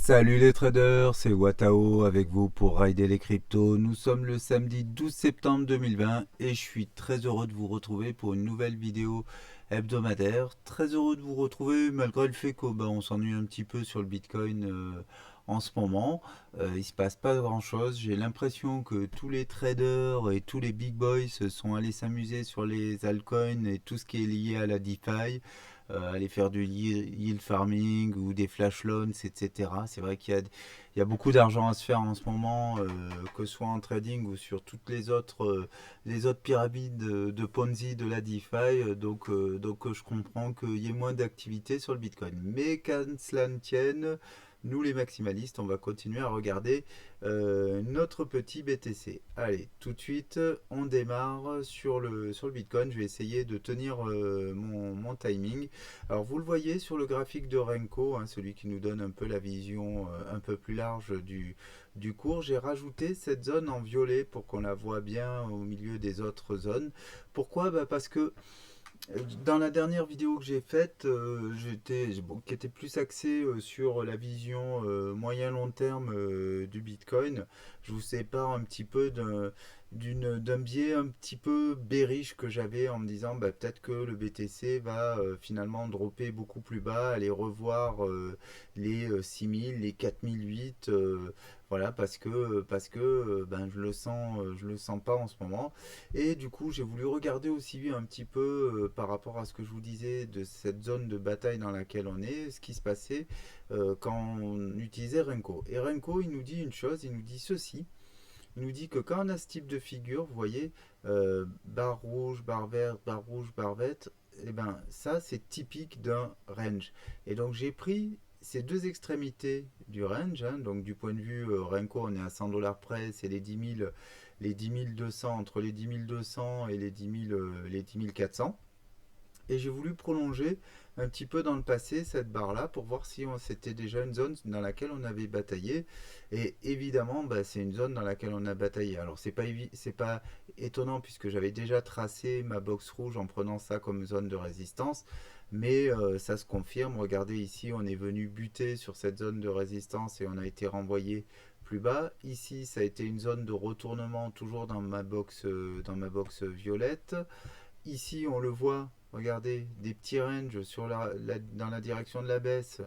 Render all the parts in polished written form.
Salut les traders, c'est Watao avec vous pour rider les cryptos. Nous sommes le samedi 12 septembre 2020 et je suis très heureux de vous retrouver pour une nouvelle vidéo hebdomadaire. Très heureux de vous retrouver malgré le fait qu'on s'ennuie un petit peu sur le Bitcoin en ce moment. Il se passe pas grand chose. J'ai l'impression que tous les traders et tous les big boys se sont allés s'amuser sur les altcoins et tout ce qui est lié à la DeFi, aller faire du yield farming ou des flash loans, etc. C'est vrai qu'il y a beaucoup d'argent à se faire en ce moment, que ce soit en trading ou sur toutes les autres pyramides de Ponzi de la DeFi. Donc je comprends qu'il y ait moins d'activité sur le Bitcoin. Mais qu'à cela ne tienne, nous les maximalistes, on va continuer à regarder notre petit BTC. Allez, tout de suite, on démarre sur le Bitcoin. Je vais essayer de tenir mon timing. Alors vous le voyez sur le graphique de Renko, hein, celui qui nous donne un peu la vision un peu plus large du cours. J'ai rajouté cette zone en violet pour qu'on la voit bien au milieu des autres zones. Pourquoi? Parce que dans la dernière vidéo que j'ai faite, qui était plus axée sur la vision moyen-long terme du Bitcoin, je vous sépare un petit peu d'un biais un petit peu bearish que j'avais en me disant peut-être que le BTC va finalement dropper beaucoup plus bas, aller revoir les 6000, les 4008, voilà, parce que je le sens pas en ce moment. Et du coup, j'ai voulu regarder aussi un petit peu par rapport à ce que je vous disais de cette zone de bataille dans laquelle on est, ce qui se passait quand on utilisait Renko. Et Renko, il nous dit une chose, il nous dit ceci. Il nous dit que quand on a ce type de figure, vous voyez, barre rouge, barre verte, barre rouge, barre verte, et ben ça c'est typique d'un range. Et donc j'ai pris ces deux extrémités du range, hein, donc du point de vue Renko, on est à 100 dollars près, c'est les 10 200, entre les 10 200 et les 10 400. Et j'ai voulu prolonger un petit peu dans le passé cette barre-là pour voir si c'était déjà une zone dans laquelle on avait bataillé. Et évidemment, c'est une zone dans laquelle on a bataillé. Alors c'est pas étonnant puisque j'avais déjà tracé ma box rouge en prenant ça comme zone de résistance. Mais ça se confirme. Regardez ici, on est venu buter sur cette zone de résistance et on a été renvoyé plus bas. Ici, ça a été une zone de retournement toujours dans ma box violette. Ici, on le voit, regardez, des petits ranges dans la direction de la baisse.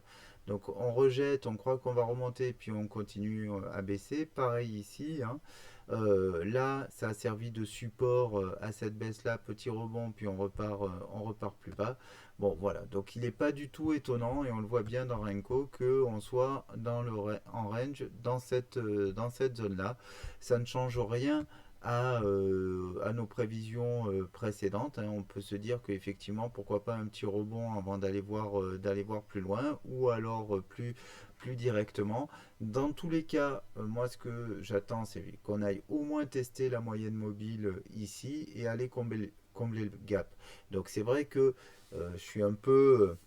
Donc on rejette, on croit qu'on va remonter, puis on continue à baisser. Pareil ici, hein. Là, ça a servi de support à cette baisse-là, petit rebond, puis on repart plus bas. Bon, voilà. Donc il n'est pas du tout étonnant, et on le voit bien dans Renko, qu'on soit en range dans cette zone-là. Ça ne change rien à nos prévisions précédentes, hein. On peut se dire qu'effectivement, pourquoi pas un petit rebond avant d'aller voir plus loin, ou alors plus directement. Dans tous les cas, moi ce que j'attends, c'est qu'on aille au moins tester la moyenne mobile ici et aller combler le gap. Donc c'est vrai que je suis un peu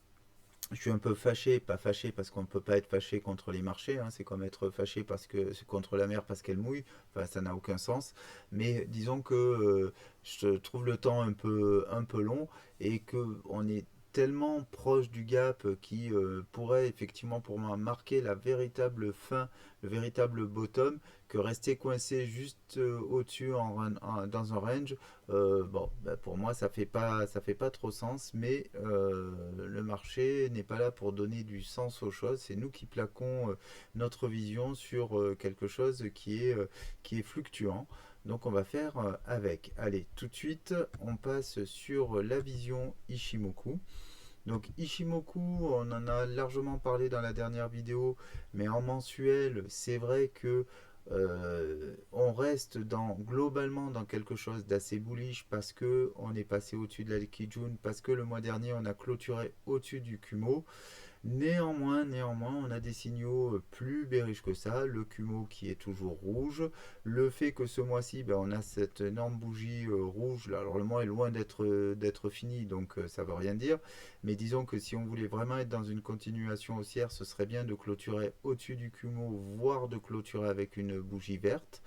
fâché, pas fâché parce qu'on ne peut pas être fâché contre les marchés, hein, c'est comme être fâché parce que c'est contre la mer parce qu'elle mouille, enfin ça n'a aucun sens. Mais disons que je trouve le temps un peu long et que on est tellement proche du gap qui pourrait effectivement pour moi marquer la véritable fin, le véritable bottom, que rester coincé juste au-dessus dans un range, pour moi ça fait pas trop sens, mais le marché n'est pas là pour donner du sens aux choses. C'est nous qui plaquons notre vision sur quelque chose qui est fluctuant. Donc on va faire avec. Allez, tout de suite, on passe sur la vision Ishimoku. Donc Ishimoku, on en a largement parlé dans la dernière vidéo, mais en mensuel, c'est vrai que on reste globalement dans quelque chose d'assez bullish parce que on est passé au-dessus de la Kijun, parce que le mois dernier on a clôturé au-dessus du Kumo. Néanmoins, on a des signaux plus bearish que ça. Le Kumo qui est toujours rouge. Le fait que ce mois-ci, on a cette énorme bougie rouge. Là, alors le mois est loin d'être fini, donc ça ne veut rien dire. Mais disons que si on voulait vraiment être dans une continuation haussière, ce serait bien de clôturer au-dessus du Kumo, voire de clôturer avec une bougie verte.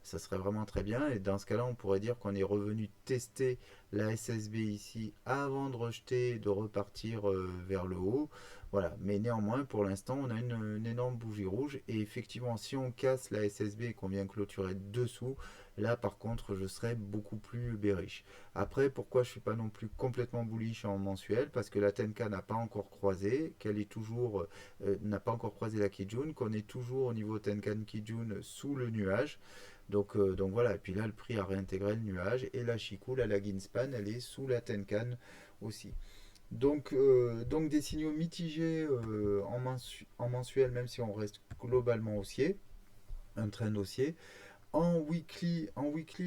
ça serait vraiment très bien. Et dans ce cas-là, on pourrait dire qu'on est revenu tester la SSB ici avant de rejeter et de repartir vers le haut. Voilà, mais néanmoins, pour l'instant, on a une énorme bougie rouge. Et effectivement, si on casse la SSB et qu'on vient clôturer dessous, là, par contre, je serais beaucoup plus bearish. Après, pourquoi je ne suis pas non plus complètement bullish en mensuel? Parce que la Tenka n'a pas encore croisé, qu'elle est toujours, n'a pas encore croisé la Kijun, qu'on est toujours au niveau Tenkan Kijun sous le nuage. Donc voilà, et puis là, le prix a réintégré le nuage. Et la Chikou, la Laginspan, elle est sous la Tenkan aussi. Donc des signaux mitigés en mensuel, même si on reste globalement haussier, un trend haussier. En weekly,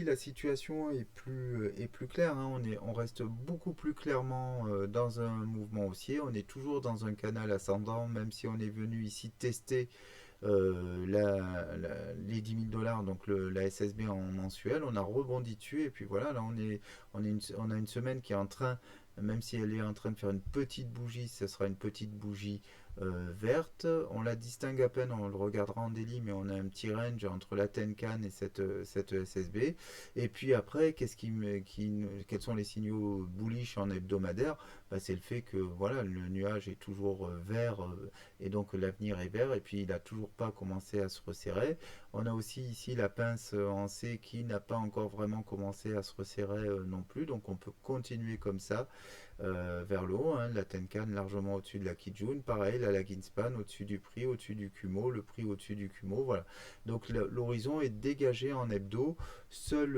la situation est plus claire, hein. On reste beaucoup plus clairement dans un mouvement haussier. On est toujours dans un canal ascendant, même si on est venu ici tester les 10 000 dollars, donc la SSB en mensuel. On a rebondi dessus et puis voilà, là on a une semaine qui est en train, même si elle est en train de faire une petite bougie, ce sera une petite bougie verte. On la distingue à peine, on le regardera en daily, mais on a un petit range entre la Tenkan et cette SSB. Et puis après, quels sont les signaux bullish en hebdomadaire? Bah, c'est le fait que voilà, le nuage est toujours vert et donc l'avenir est vert et puis il n'a toujours pas commencé à se resserrer. On a aussi ici la pince en C qui n'a pas encore vraiment commencé à se resserrer non plus, donc on peut continuer comme ça vers le haut, hein. La Tenkan largement au-dessus de la Kijun, pareil, la Laginspan au-dessus du prix, au-dessus du Kumo, le prix au-dessus du Kumo, voilà. Donc l'horizon est dégagé en hebdo. Seul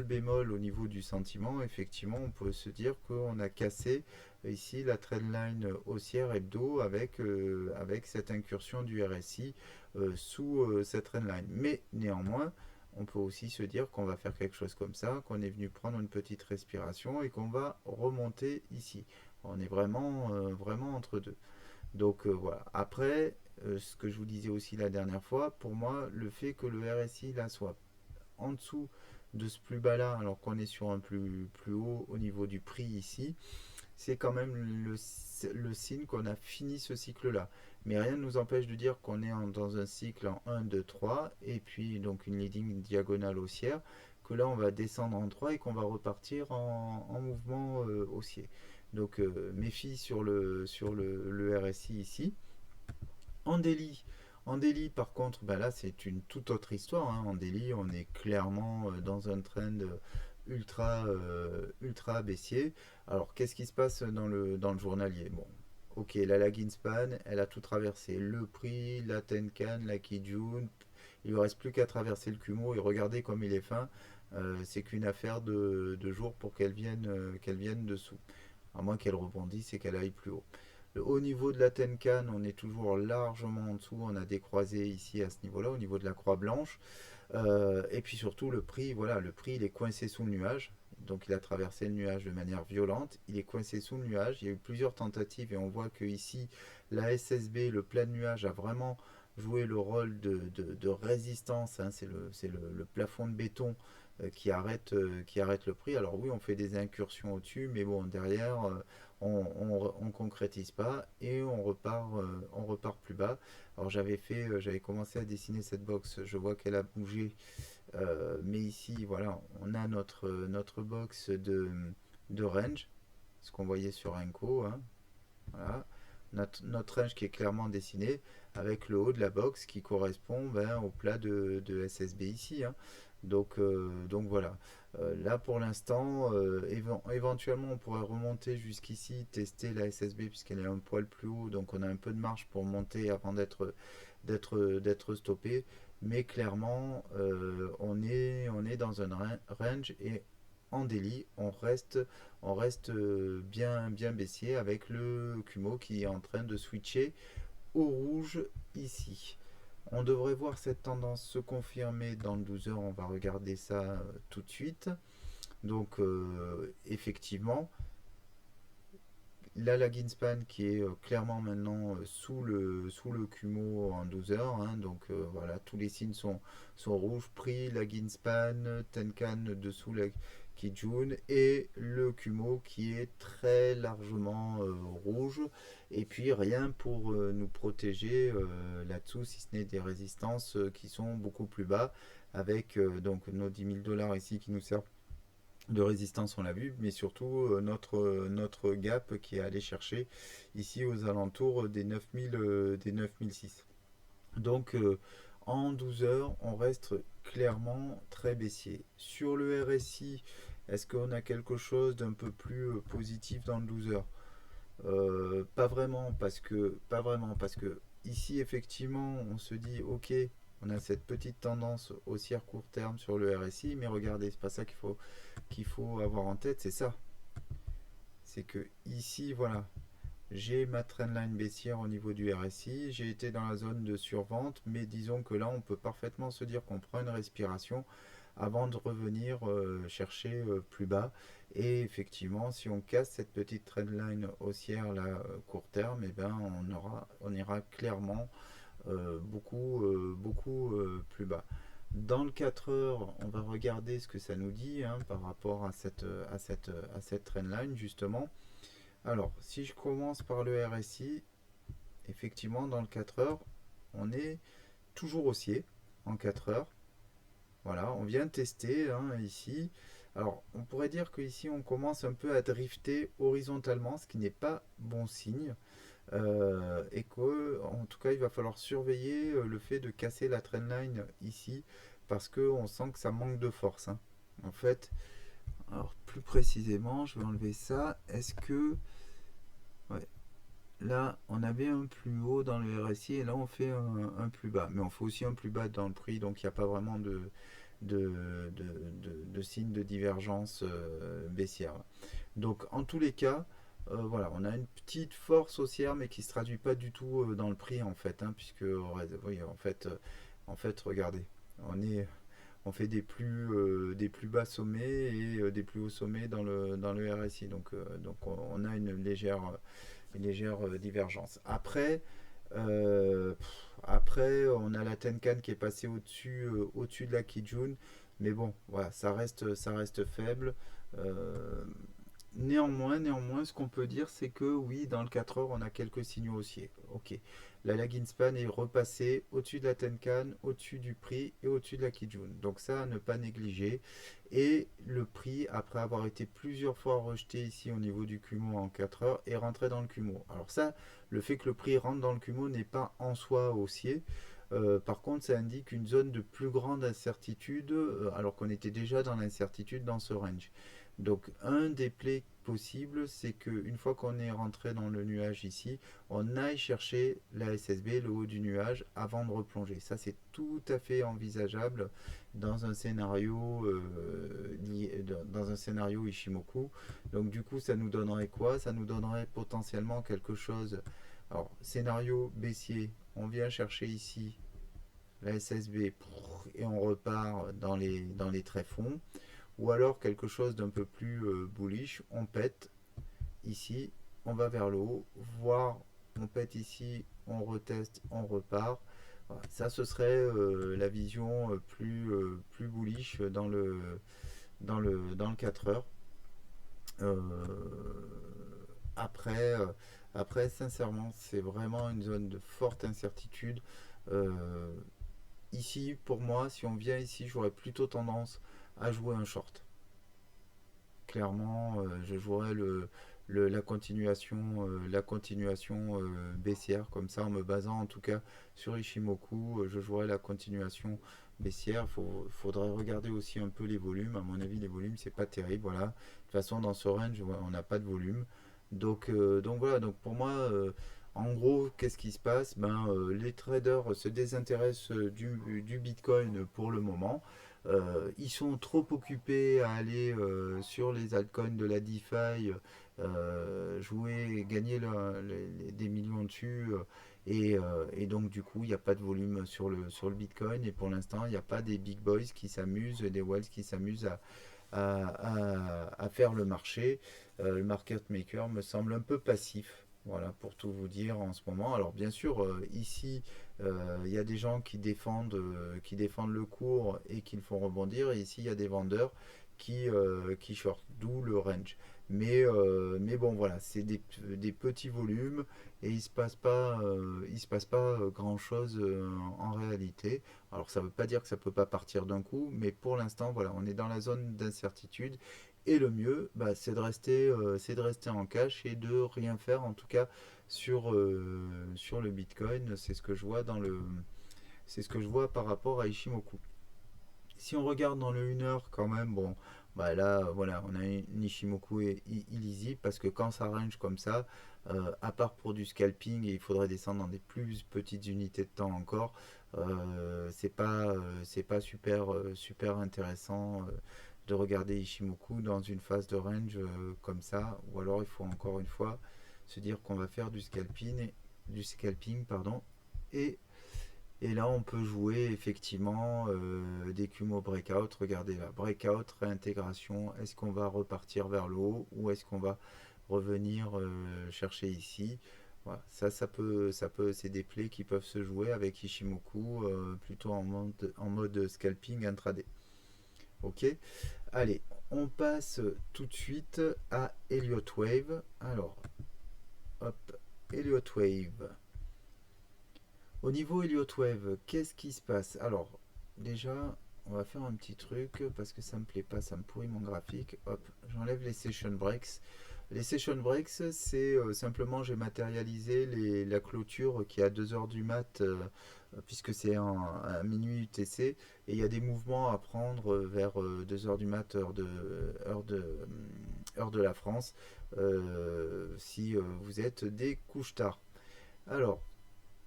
bémol au niveau du sentiment, effectivement, on peut se dire qu'on a cassé ici la trendline haussière hebdo avec cette incursion du RSI sous cette trendline. Mais néanmoins, on peut aussi se dire qu'on va faire quelque chose comme ça, qu'on est venu prendre une petite respiration et qu'on va remonter ici. On est vraiment entre deux. Donc voilà. Après, ce que je vous disais aussi la dernière fois, pour moi, le fait que le RSI là soit en dessous de ce plus bas là, alors qu'on est sur un plus haut au niveau du prix ici, c'est quand même le signe qu'on a fini ce cycle-là. Mais rien ne nous empêche de dire qu'on est dans un cycle en 1, 2, 3, et puis donc une leading diagonale haussière, que là on va descendre en 3 et qu'on va repartir en mouvement haussier. Donc méfie sur le RSI ici. En daily, par contre, bah là c'est une toute autre histoire, hein. En daily, on est clairement dans un trend ultra baissier. Alors qu'est-ce qui se passe dans le journalier? Bon, ok, la Laginspan, elle a tout traversé. Le prix, la Tenkan, la Kijun. Il ne reste plus qu'à traverser le Kumo et regardez comme il est fin. C'est qu'une affaire de jours pour qu'elle vienne dessous. À moins qu'elle rebondisse et qu'elle aille plus haut. Le haut niveau de la Tenkan, on est toujours largement en dessous. On a des croisées ici à ce niveau-là, au niveau de la croix blanche. Et puis surtout le prix, voilà, le prix il est coincé sous le nuage. Donc il a traversé le nuage de manière violente. Il est coincé sous le nuage. Il y a eu plusieurs tentatives et on voit que ici la SSB, le plein nuage, a vraiment joué le rôle de résistance, hein. C'est le plafond de béton qui arrête le prix. Alors oui, on fait des incursions au-dessus, mais bon, derrière, on concrétise pas et on repart plus bas. Alors j'avais commencé à dessiner cette box, je vois qu'elle a bougé, mais ici, voilà, on a notre box de range, ce qu'on voyait sur Enco, hein, voilà. Notre range qui est clairement dessiné avec le haut de la box qui correspond au plat de SSB ici, hein. Donc voilà. Là pour l'instant, éventuellement on pourrait remonter jusqu'ici, tester la SSB puisqu'elle est un poil plus haut, donc on a un peu de marge pour monter avant d'être stoppé. Mais clairement, on est dans un range et en daily, on reste bien baissier avec le Kumo qui est en train de switcher au rouge ici. On devrait voir cette tendance se confirmer dans le 12 heures. On va regarder ça tout de suite. Donc, effectivement, la Laginspan qui est clairement maintenant sous le Kumo en 12 heures, hein. Donc, voilà, tous les signes sont rouges. Prix, Laginspan, Tenkan dessous la Kijun, et le Kumo qui est très largement rouge, et puis rien pour nous protéger là-dessous, si ce n'est des résistances qui sont beaucoup plus bas, avec donc nos 10 000 $ ici qui nous servent de résistance, on l'a vu, mais surtout notre gap qui est allé chercher ici aux alentours des 9000, des 9006. Donc en 12 heures, on reste clairement très baissier. Sur le RSI, est-ce qu'on a quelque chose d'un peu plus positif dans le 12 heures? Pas vraiment, parce que ici effectivement on se dit ok, on a cette petite tendance haussière court terme sur le RSI, mais regardez, c'est pas ça qu'il faut avoir en tête, c'est ça. C'est que ici, voilà, j'ai ma trendline baissière au niveau du RSI, j'ai été dans la zone de survente, mais disons que là, on peut parfaitement se dire qu'on prend une respiration avant de revenir chercher plus bas. Et effectivement, si on casse cette petite trendline haussière là, court terme, et ben on ira clairement beaucoup plus bas. Dans le 4 heures, on va regarder ce que ça nous dit hein, par rapport à cette trendline justement. Alors, si je commence par le RSI, effectivement, dans le 4 heures, on est toujours haussier en 4 heures. Voilà, on vient de tester hein, ici. Alors, on pourrait dire qu'ici, on commence un peu à drifter horizontalement, ce qui n'est pas bon signe. Et que, en tout cas, il va falloir surveiller le fait de casser la trendline ici, parce qu'on sent que ça manque de force. Hein. En fait, alors plus précisément, je vais enlever ça. Est-ce que ouais, là, on avait un plus haut dans le RSI et là, on fait un plus bas. Mais on fait aussi un plus bas dans le prix, donc il n'y a pas vraiment de signe de divergence baissière. Donc, en tous les cas, voilà, on a une petite force haussière, mais qui ne se traduit pas du tout dans le prix, en fait, hein, puisque, oui, en fait, regardez, on fait des plus bas sommets et des plus hauts sommets dans le RSI. Donc on a une légère divergence. Après, on a la Tenkan qui est passée au-dessus de la Kijun, mais bon, voilà, ça reste faible. Euh, néanmoins, ce qu'on peut dire, c'est que oui, dans le 4 heures, on a quelques signaux haussiers. Ok, la lag span est repassée au-dessus de la Tenkan, au-dessus du prix et au-dessus de la Kijun. Donc ça, à ne pas négliger. Et le prix, après avoir été plusieurs fois rejeté ici au niveau du Kumo en 4 heures, est rentré dans le Kumo. Alors ça, le fait que le prix rentre dans le Kumo n'est pas en soi haussier. Par contre, ça indique une zone de plus grande incertitude, alors qu'on était déjà dans l'incertitude dans ce range. Donc, un des plays possibles, c'est qu'une fois qu'on est rentré dans le nuage ici, on aille chercher la SSB, le haut du nuage, avant de replonger. Ça, c'est tout à fait envisageable dans un scénario, Ishimoku. Donc, du coup, ça nous donnerait quoi? Ça nous donnerait potentiellement quelque chose. Alors, scénario baissier, on vient chercher ici la SSB et on repart dans les tréfonds. Ou alors quelque chose d'un peu plus bullish, on pète ici, on va vers le haut, voire on pète ici, on reteste, on repart. Voilà. Ça, ce serait la vision plus bullish dans le 4 heures. Euh, après, euh, après, sincèrement, c'est vraiment une zone de forte incertitude. Euh, Ici, pour moi, si on vient ici, j'aurais plutôt tendance à jouer un short. Clairement, je jouerais la continuation baissière, comme ça, en me basant en tout cas sur Ishimoku, je jouerais la continuation baissière. Faudrait regarder aussi un peu les volumes. À mon avis, les volumes, c'est pas terrible. Voilà. De toute façon, dans ce range, on n'a pas de volume. Donc voilà, donc pour moi, en gros, qu'est-ce qui se passe? Les traders se désintéressent du Bitcoin pour le moment. Ils sont trop occupés à aller sur les altcoins de la DeFi, jouer, gagner des millions dessus. Et donc du coup, il n'y a pas de volume sur le Bitcoin. Et pour l'instant, il n'y a pas des big boys qui s'amusent, des whales qui s'amusent à faire le marché. Le market maker me semble un peu passif. Voilà, pour tout vous dire en ce moment. Alors bien sûr, ici, il y a des gens qui défendent le cours et qui le font rebondir. Et ici, il y a des vendeurs qui short, d'où le range. Mais bon, voilà, c'est des petits volumes et il se passe pas grand chose en réalité. Alors ça veut pas dire que ça peut pas partir d'un coup, mais pour l'instant, voilà, on est dans la zone d'incertitude et le mieux, bah, c'est de rester en cash et de rien faire, en tout cas sur le Bitcoin. C'est ce que je vois c'est ce que je vois par rapport à Ishimoku. Si on regarde dans le 1 heure quand même, bon, bah là, voilà, on a une Ishimoku et illisible parce que quand ça range comme ça, à part pour du scalping, et il faudrait descendre dans des plus petites unités de temps encore, c'est pas super, super intéressant de regarder Ishimoku dans une phase de range comme ça, ou alors il faut encore une fois se dire qu'on va faire du scalping, pardon, et et là, on peut jouer effectivement des Kumo Breakout. Regardez là, Breakout, réintégration. Est-ce qu'on va repartir vers le haut ou est-ce qu'on va revenir chercher ici? Voilà, c'est des plays qui peuvent se jouer avec Ishimoku plutôt en mode scalping intraday. Ok, allez, on passe tout de suite à Elliott Wave. Alors, hop, Elliott Wave. Au niveau Elliott Wave, qu'est-ce qui se passe? Alors, déjà, on va faire un petit truc parce que ça me plaît pas, ça me pourrit mon graphique. Hop, j'enlève les session breaks. Les session breaks, c'est simplement j'ai matérialisé la clôture qui est à 2 heures du mat, puisque c'est à minuit UTC, et il y a des mouvements à prendre vers 2 heures du mat, heure de la France, si vous êtes des couches tard. Alors,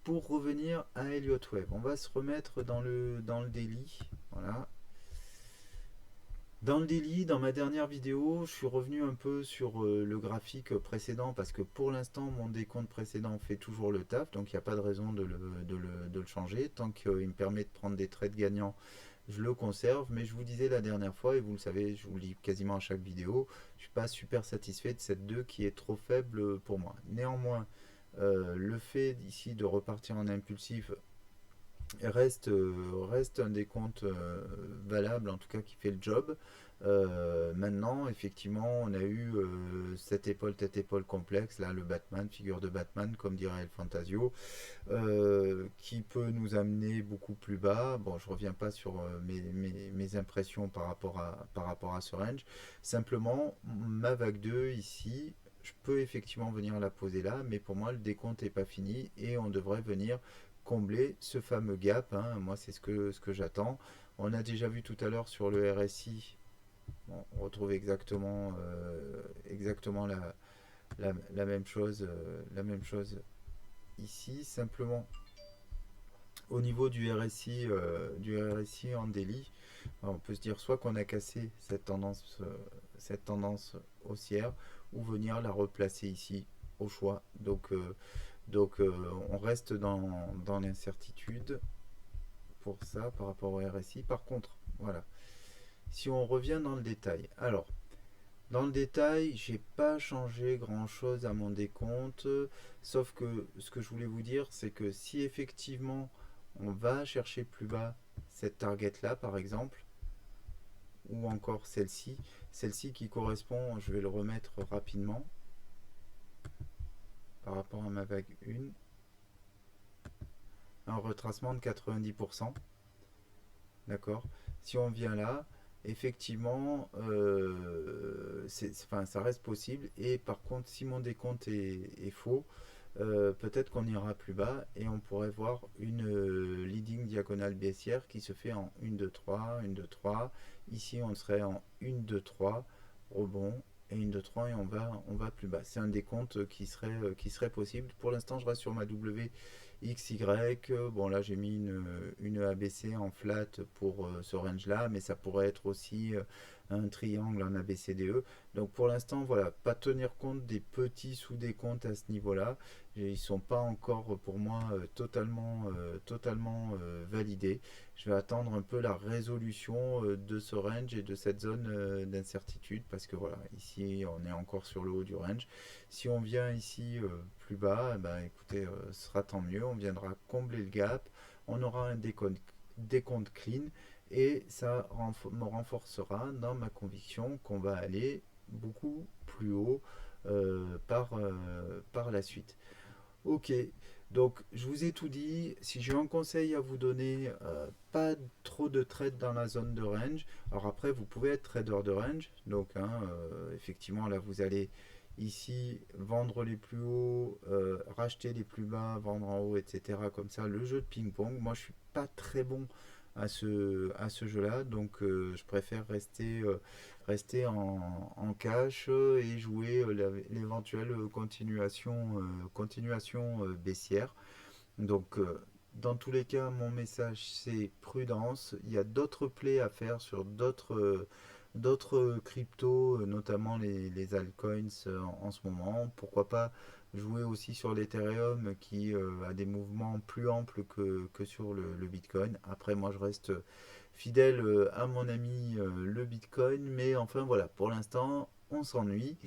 pour revenir à Elliott Wave, on va se remettre dans le daily. Voilà. Dans le daily, dans ma dernière vidéo, je suis revenu un peu sur le graphique précédent parce que pour l'instant, mon décompte précédent fait toujours le taf, donc il n'y a pas de raison de le changer. Tant qu'il me permet de prendre des trades gagnants, je le conserve. Mais je vous disais la dernière fois, et vous le savez, je vous le dis quasiment à chaque vidéo, je ne suis pas super satisfait de cette 2 qui est trop faible pour moi. Néanmoins, le fait ici de repartir en impulsif reste un décompte valable, en tout cas qui fait le job. Maintenant, effectivement, on a eu cette épaule, tête épaule complexe, là, le Batman, figure de Batman, comme dirait El Fantasio, qui peut nous amener beaucoup plus bas. Bon, je reviens pas sur mes impressions par rapport à ce range. Simplement, ma vague 2 ici, je peux effectivement venir la poser là, mais pour moi, le décompte n'est pas fini et on devrait venir combler ce fameux gap, hein. Moi, c'est ce que j'attends. On a déjà vu tout à l'heure sur le RSI, bon, on retrouve exactement la même chose ici. Simplement, au niveau du RSI en daily, on peut se dire soit qu'on a cassé cette tendance haussière, ou venir la replacer ici au choix. Donc on reste dans l'incertitude pour ça par rapport au RSI. Par contre, voilà, si on revient dans le détail, alors dans le détail, j'ai pas changé grand chose à mon décompte, sauf que ce que je voulais vous dire, c'est que si effectivement on va chercher plus bas cette target là par exemple, ou encore celle-ci qui correspond, je vais le remettre rapidement par rapport à ma vague 1, un retracement de 90%. D'accord. Si on vient là, effectivement, enfin, ça reste possible. Et par contre, si mon décompte est faux, peut-être qu'on ira plus bas et on pourrait voir une leading diagonale baissière qui se fait en 1, 2, 3, 1, 2, 3. Ici, on serait en 1, 2, 3, rebond, et 1, 2, 3, et on va plus bas. C'est un décompte qui serait possible. Pour l'instant, je reste sur ma W XY. Bon, là, j'ai mis une ABC en flat pour ce range-là, mais ça pourrait être aussi un triangle en ABCDE. Donc, pour l'instant, voilà, pas tenir compte des petits sous-décomptes à ce niveau-là. Ils ne sont pas encore, pour moi, totalement validés. Je vais attendre un peu la résolution de ce range et de cette zone d'incertitude, parce que voilà, ici, on est encore sur le haut du range. Si on vient ici plus bas, eh ben, écoutez, ce sera tant mieux. On viendra combler le gap. On aura un décompte clean. et ça me renforcera dans ma conviction qu'on va aller beaucoup plus haut par la suite. Ok, donc je vous ai tout dit. Si j'ai un conseil à vous donner, pas trop de trade dans la zone de range. Alors après, vous pouvez être trader de range. Donc hein, effectivement, là, vous allez ici vendre les plus hauts, racheter les plus bas, vendre en haut, etc. Comme ça, le jeu de ping-pong. Moi, je suis pas très bon à ce jeu-là. Donc je préfère rester en cash et jouer l'éventuelle continuation baissière. Donc, dans tous les cas, mon message c'est prudence. Il y a d'autres plays à faire sur d'autres cryptos, notamment les altcoins en ce moment. Pourquoi pas jouer aussi sur l'Ethereum qui a des mouvements plus amples que sur le Bitcoin. Après, moi je reste fidèle à mon ami le Bitcoin, mais enfin voilà, pour l'instant on s'ennuie.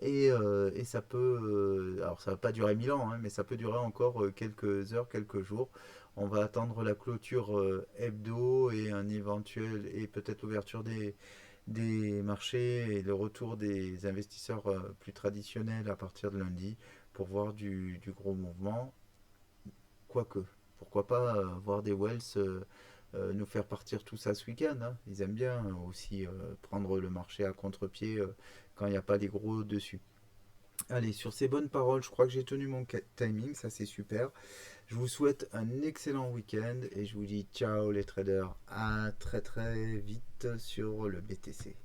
Et ça peut, alors ça va pas durer 1000 ans, hein, mais ça peut durer encore quelques heures, quelques jours. On va attendre la clôture hebdo et un éventuel et peut-être l'ouverture des marchés et le retour des investisseurs plus traditionnels à partir de lundi pour voir du gros mouvement. Quoique, pourquoi pas voir des Wells nous faire partir tout ça ce week-end, hein. Ils aiment bien aussi prendre le marché à contre-pied quand il n'y a pas les gros dessus. Allez, sur ces bonnes paroles, je crois que j'ai tenu mon timing, ça c'est super. Je vous souhaite un excellent week-end et je vous dis ciao les traders, à très très vite sur le BTC.